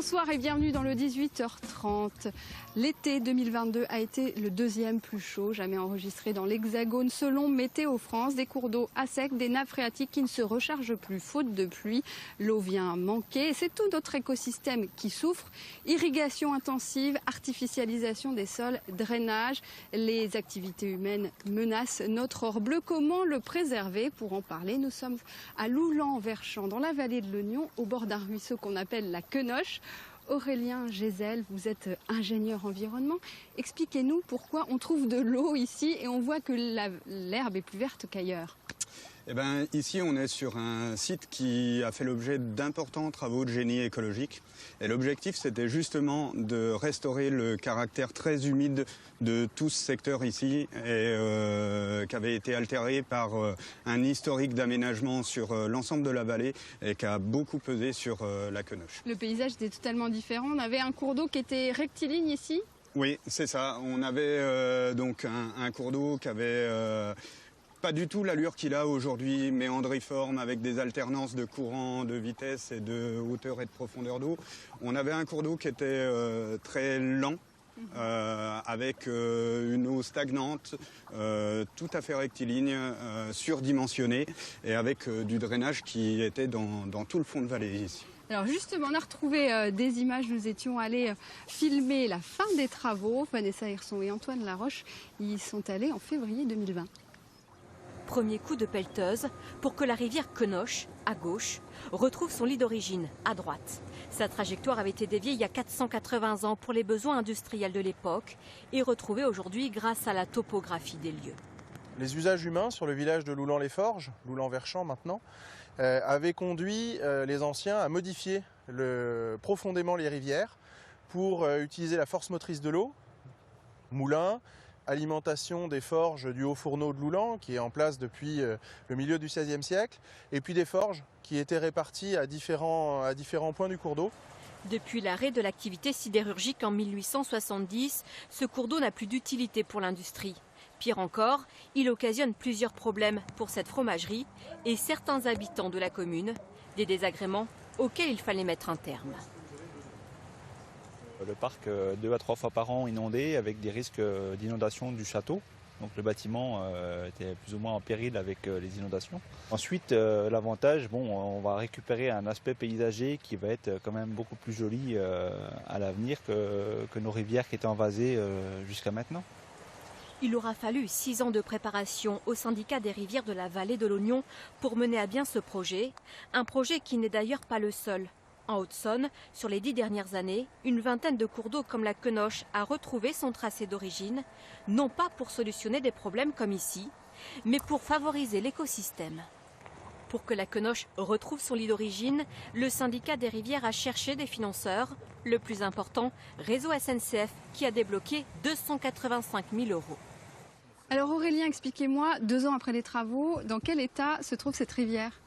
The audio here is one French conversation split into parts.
Bonsoir et bienvenue dans le 18h30. L'été 2022 a été le deuxième plus chaud jamais enregistré dans l'Hexagone selon Météo France. Des cours d'eau à sec, des nappes phréatiques qui ne se rechargent plus faute de pluie. L'eau vient manquer et c'est tout notre écosystème qui souffre. Irrigation intensive, artificialisation des sols, drainage. Les activités humaines menacent notre or bleu. Comment le préserver? Pour en parler, nous sommes à Loulan-Verchamp, dans la vallée de l'Ognon, au bord d'un ruisseau qu'on appelle la Quenoche. Aurélien Gézel, vous êtes ingénieur environnement. Expliquez-nous pourquoi on trouve de l'eau ici et on voit que l'herbe est plus verte qu'ailleurs. Eh ben, ici, on est sur un site qui a fait l'objet d'importants travaux de génie écologique. Et l'objectif, c'était justement de restaurer le caractère très humide de tout ce secteur ici, et qui avait été altéré par un historique d'aménagement sur l'ensemble de la vallée et qui a beaucoup pesé sur la Quenoche. Le paysage était totalement différent. On avait un cours d'eau qui était rectiligne ici. Oui, c'est ça. On avait donc un cours d'eau qui avait pas du tout l'allure qu'il a aujourd'hui, méandriforme, avec des alternances de courant, de vitesse et de hauteur et de profondeur d'eau. On avait un cours d'eau qui était très lent, avec une eau stagnante, tout à fait rectiligne, surdimensionnée, et avec du drainage qui était dans tout le fond de vallée ici. Alors justement, on a retrouvé des images, nous étions allés filmer la fin des travaux. Vanessa Hirson et Antoine Laroche, ils sont allés en février 2020. Premier coup de pelleteuse pour que la rivière Quenoche, à gauche, retrouve son lit d'origine, à droite. Sa trajectoire avait été déviée il y a 480 ans pour les besoins industriels de l'époque et retrouvée aujourd'hui grâce à la topographie des lieux. Les usages humains sur le village de Loulan-les-Forges, Loulan-Verchamp maintenant, avaient conduit les anciens à modifier profondément les rivières pour utiliser la force motrice de l'eau, moulins, alimentation des forges du Haut-Fourneau de Loulan, qui est en place depuis le milieu du XVIe siècle, et puis des forges qui étaient réparties à différents points du cours d'eau. Depuis l'arrêt de l'activité sidérurgique en 1870, ce cours d'eau n'a plus d'utilité pour l'industrie. Pire encore, il occasionne plusieurs problèmes pour cette fromagerie et certains habitants de la commune, des désagréments auxquels il fallait mettre un terme. Le parc 2 à 3 fois par an inondé avec des risques d'inondation du château. Donc le bâtiment était plus ou moins en péril avec les inondations. Ensuite, l'avantage, on va récupérer un aspect paysager qui va être quand même beaucoup plus joli à l'avenir que nos rivières qui étaient envasées jusqu'à maintenant. Il aura fallu 6 ans de préparation au syndicat des rivières de la vallée de l'Ognon pour mener à bien ce projet. Un projet qui n'est d'ailleurs pas le seul. En Haute-Saône, sur les 10 dernières années, une vingtaine de cours d'eau comme la Quenoche a retrouvé son tracé d'origine, non pas pour solutionner des problèmes comme ici, mais pour favoriser l'écosystème. Pour que la Quenoche retrouve son lit d'origine, le syndicat des rivières a cherché des financeurs. Le plus important, Réseau SNCF, qui a débloqué 285 000 €. Alors Aurélien, expliquez-moi, 2 ans après les travaux, dans quel état se trouve cette rivière ?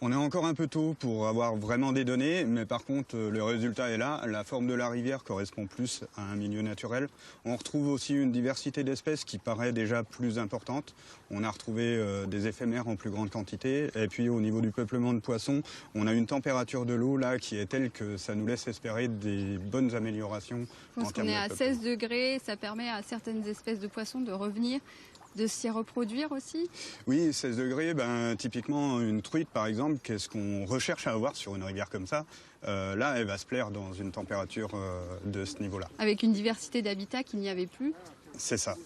On est encore un peu tôt pour avoir vraiment des données, mais par contre, le résultat est là. La forme de la rivière correspond plus à un milieu naturel. On retrouve aussi une diversité d'espèces qui paraît déjà plus importante. On a retrouvé des éphémères en plus grande quantité. Et puis au niveau du peuplement de poissons, on a une température de l'eau là qui est telle que ça nous laisse espérer des bonnes améliorations. Parce qu'on est à 16 degrés, ça permet à certaines espèces de poissons de revenir, de s'y reproduire aussi? Oui, 16 degrés, typiquement une truite par exemple, qu'est-ce qu'on recherche à avoir sur une rivière comme ça? Là, elle va se plaire dans une température de ce niveau-là. Avec une diversité d'habitats qu'il n'y avait plus? C'est ça.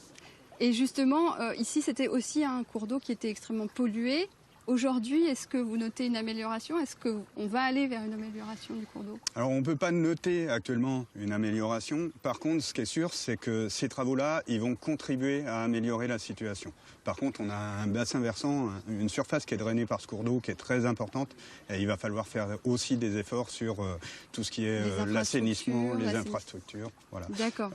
Et justement, ici c'était aussi un cours d'eau qui était extrêmement pollué. Aujourd'hui, est-ce que vous notez une amélioration? Est-ce qu'on va aller vers une amélioration du cours d'eau? Alors on ne peut pas noter actuellement une amélioration. Par contre, ce qui est sûr, c'est que ces travaux-là, ils vont contribuer à améliorer la situation. Par contre, on a un bassin versant, une surface qui est drainée par ce cours d'eau qui est très importante. Et il va falloir faire aussi des efforts sur tout ce qui est l'assainissement, les infrastructures. Voilà. D'accord.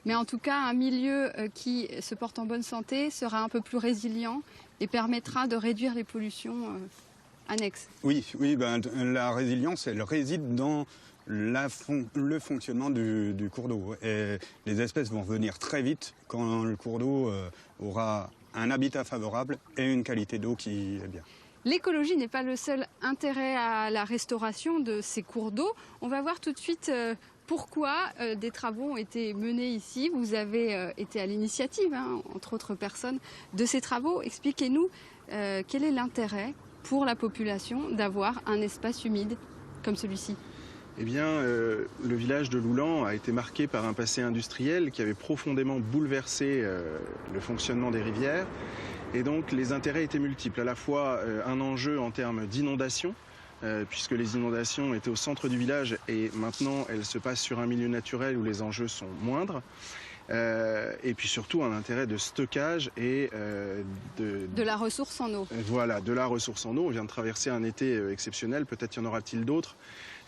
Mais en tout cas, un milieu qui se porte en bonne santé sera un peu plus résilient et permettra de réduire les pollutions annexes. Oui, la résilience, elle réside dans le fonctionnement du cours d'eau. Et les espèces vont revenir très vite quand le cours d'eau aura un habitat favorable et une qualité d'eau qui est bien. L'écologie n'est pas le seul intérêt à la restauration de ces cours d'eau. On va voir tout de suite pourquoi des travaux ont été menés ici. Vous avez été à l'initiative, entre autres personnes, de ces travaux. Expliquez-nous quel est l'intérêt pour la population d'avoir un espace humide comme celui-ci. Eh bien, le village de Loulan a été marqué par un passé industriel qui avait profondément bouleversé le fonctionnement des rivières. Et donc les intérêts étaient multiples, à la fois un enjeu en termes d'inondation, puisque les inondations étaient au centre du village et maintenant elles se passent sur un milieu naturel où les enjeux sont moindres. Et puis surtout un intérêt de stockage et de la ressource en eau. Voilà, de la ressource en eau. On vient de traverser un été exceptionnel, peut-être y en aura-t-il d'autres.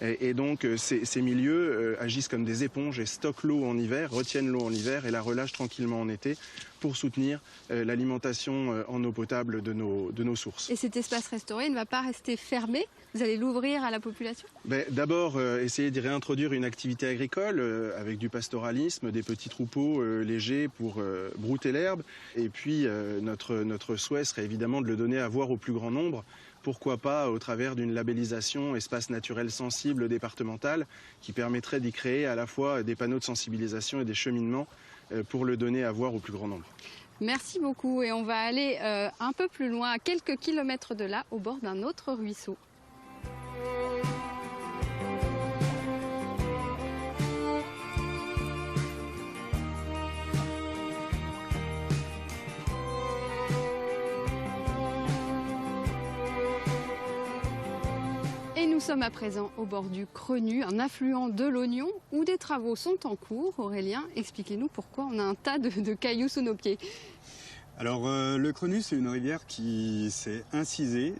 Et donc ces milieux agissent comme des éponges et stockent l'eau en hiver, retiennent l'eau en hiver et la relâchent tranquillement en été pour soutenir l'alimentation en eau potable de nos sources. Et cet espace restauré ne va pas rester fermé? Vous allez l'ouvrir à la population? D'abord, essayer d'y réintroduire une activité agricole avec du pastoralisme, des petits troupeaux légers pour brouter l'herbe. Et puis notre souhait serait évidemment de le donner à voir au plus grand nombre. Pourquoi pas au travers d'une labellisation espace naturel sensible départemental qui permettrait d'y créer à la fois des panneaux de sensibilisation et des cheminements pour le donner à voir au plus grand nombre. Merci beaucoup et on va aller un peu plus loin, à quelques kilomètres de là, au bord d'un autre ruisseau. Et nous sommes à présent au bord du Crenu, un affluent de l'Ognon, où des travaux sont en cours. Aurélien, expliquez-nous pourquoi on a un tas de cailloux sous nos pieds. Alors le Crenu, c'est une rivière qui s'est incisée,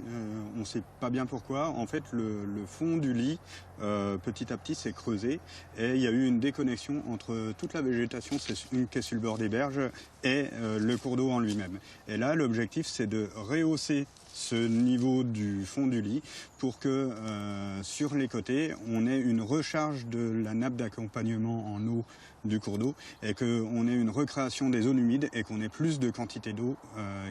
on ne sait pas bien pourquoi. En fait, le fond du lit, petit à petit, s'est creusé et il y a eu une déconnexion entre toute la végétation qui est sur le bord des berges et le cours d'eau en lui-même. Et là, l'objectif, c'est de rehausser ce niveau du fond du lit pour que sur les côtés, on ait une recharge de la nappe d'accompagnement en eau du cours d'eau et qu'on ait une recréation des zones humides et qu'on ait plus de quantité d'eau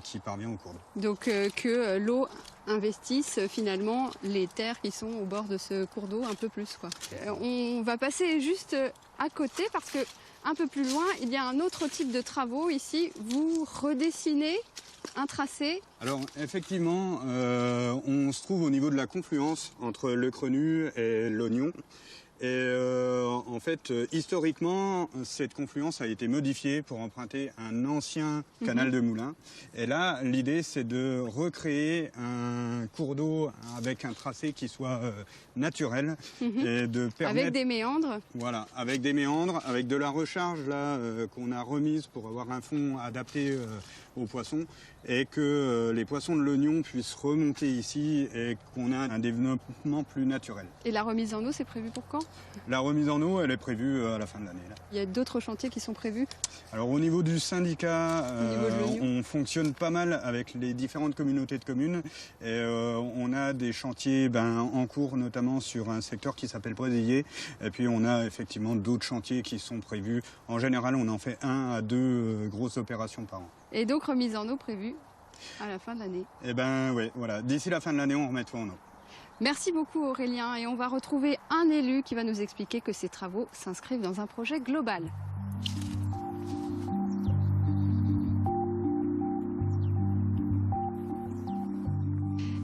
qui parvient au cours d'eau. Donc que l'eau investisse finalement les terres qui sont au bord de ce cours d'eau un peu plus, quoi. On va passer juste à côté parce que un peu plus loin, il y a un autre type de travaux ici. Vous redessinez un tracé? Alors effectivement, on se trouve au niveau de la confluence entre le Crenu et l'Ognon. Et en fait, historiquement, cette confluence a été modifiée pour emprunter un ancien canal de moulin. Et là, l'idée, c'est de recréer un cours d'eau avec un tracé qui soit naturel et de permettre... Avec des méandres. Voilà, avec des méandres, avec de la recharge là qu'on a remise pour avoir un fond adapté aux poissons et que les poissons de l'Ognon puissent remonter ici et qu'on ait un développement plus naturel. Et la remise en eau, c'est prévu pour quand? La remise en eau, elle est prévue à la fin de l'année. Il y a d'autres chantiers qui sont prévus? Alors au niveau du syndicat, on fonctionne pas mal avec les différentes communautés de communes et on a des chantiers en cours, notamment sur un secteur qui s'appelle Brésillier. Et puis on a effectivement d'autres chantiers qui sont prévus. En général, on en fait 1 à 2 grosses opérations par an. Et donc remise en eau prévue à la fin de l'année? Eh ben oui, voilà. D'ici la fin de l'année, on remet tout en eau. Merci beaucoup Aurélien et on va retrouver un élu qui va nous expliquer que ces travaux s'inscrivent dans un projet global.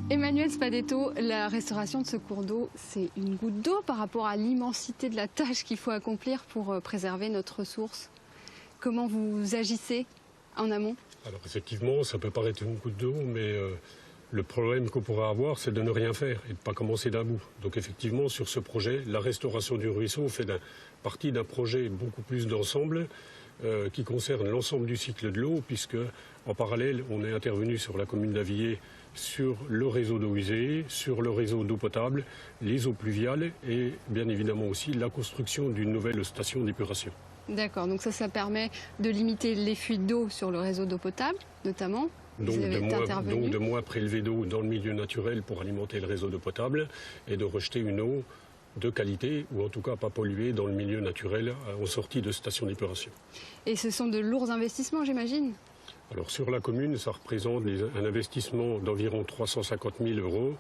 Emmanuel Spadetto, la restauration de ce cours d'eau, c'est une goutte d'eau par rapport à l'immensité de la tâche qu'il faut accomplir pour préserver notre ressource. Comment vous agissez en amont? Alors effectivement, ça peut paraître une goutte d'eau, mais le problème qu'on pourrait avoir, c'est de ne rien faire et de ne pas commencer d'un bout. Donc effectivement, sur ce projet, la restauration du ruisseau fait partie d'un projet beaucoup plus d'ensemble qui concerne l'ensemble du cycle de l'eau, puisque en parallèle, on est intervenu sur la commune d'Avillé sur le réseau d'eau usée, sur le réseau d'eau potable, les eaux pluviales et bien évidemment aussi la construction d'une nouvelle station d'épuration. D'accord, donc ça permet de limiter les fuites d'eau sur le réseau d'eau potable, notamment. Donc de moins prélever d'eau dans le milieu naturel pour alimenter le réseau d'eau potable et de rejeter une eau de qualité ou en tout cas pas polluée dans le milieu naturel en sortie de station d'épuration. Et ce sont de lourds investissements, j'imagine? Alors sur la commune, ça représente un investissement d'environ 350 000 euros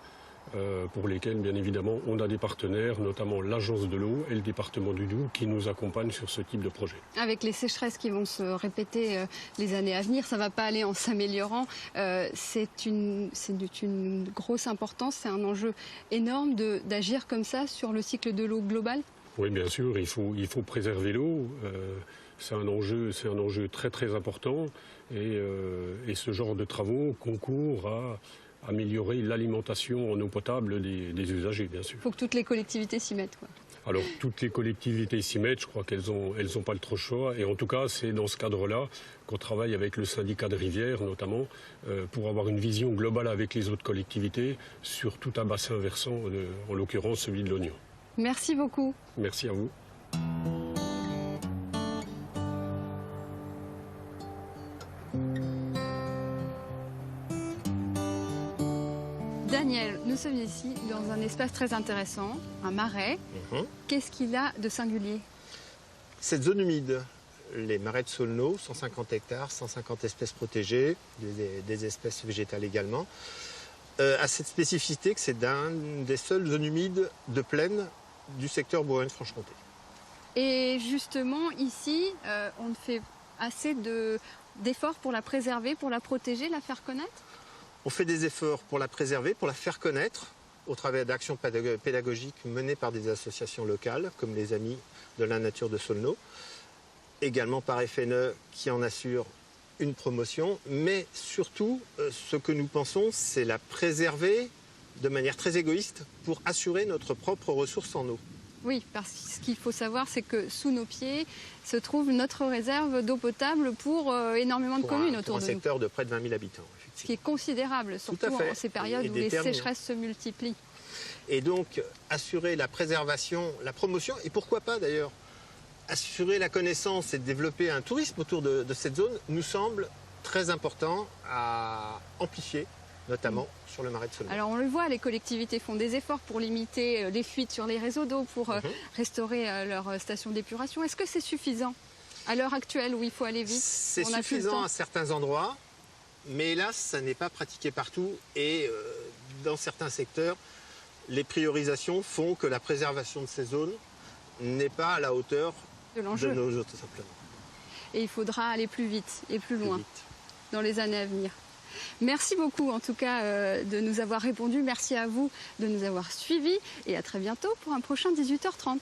pour lesquels, bien évidemment, on a des partenaires, notamment l'Agence de l'eau et le département du Doubs qui nous accompagnent sur ce type de projet. Avec les sécheresses qui vont se répéter les années à venir, ça ne va pas aller en s'améliorant. C'est une grosse importance, c'est un enjeu énorme d'agir comme ça sur le cycle de l'eau global. Oui, bien sûr, il faut préserver l'eau. C'est un enjeu très très important et ce genre de travaux concourent à améliorer l'alimentation en eau potable des usagers, bien sûr. Il faut que toutes les collectivités s'y mettent, quoi. Alors, toutes les collectivités s'y mettent, je crois qu'elles ont pas le trop choix. Et en tout cas, c'est dans ce cadre-là qu'on travaille avec le syndicat de rivières, notamment, pour avoir une vision globale avec les autres collectivités sur tout un bassin versant, en l'occurrence celui de l'Ognon. Merci beaucoup. Merci à vous. Daniel, nous sommes ici dans un espace très intéressant, un marais. Qu'est-ce qu'il a de singulier? Cette zone humide, les marais de Saulneau, 150 hectares, 150 espèces protégées, des espèces végétales également, a cette spécificité que c'est des seules zones humides de plaine du secteur Bourgogne-Franche-Comté. Et justement, ici, on fait assez d'efforts pour la préserver, pour la protéger, la faire connaître? On fait des efforts pour la préserver, pour la faire connaître, au travers d'actions pédagogiques menées par des associations locales, comme les Amis de la Nature de Saulneau, également par FNE qui en assure une promotion, mais surtout, ce que nous pensons, c'est la préserver de manière très égoïste pour assurer notre propre ressource en eau. Oui, parce que ce qu'il faut savoir, c'est que sous nos pieds se trouve notre réserve d'eau potable pour énormément de communes autour de nous. Pour un secteur de près de 20 000 habitants. Ce qui est considérable, surtout en ces périodes où les sécheresses se multiplient. Et donc, assurer la préservation, la promotion, et pourquoi pas d'ailleurs, assurer la connaissance et développer un tourisme autour de cette zone, nous semble très important à amplifier, notamment sur le marais de Saulneau. Alors on le voit, les collectivités font des efforts pour limiter les fuites sur les réseaux d'eau, pour restaurer leurs stations d'épuration. Est-ce que c'est suffisant à l'heure actuelle où il faut aller vite? C'est suffisant à certains endroits, mais hélas, ça n'est pas pratiqué partout. Et dans certains secteurs, les priorisations font que la préservation de ces zones n'est pas à la hauteur de nos eaux, tout simplement. Et il faudra aller plus vite et plus loin dans les années à venir. Merci beaucoup en tout cas de nous avoir répondu. Merci à vous de nous avoir suivis et à très bientôt pour un prochain 18h30.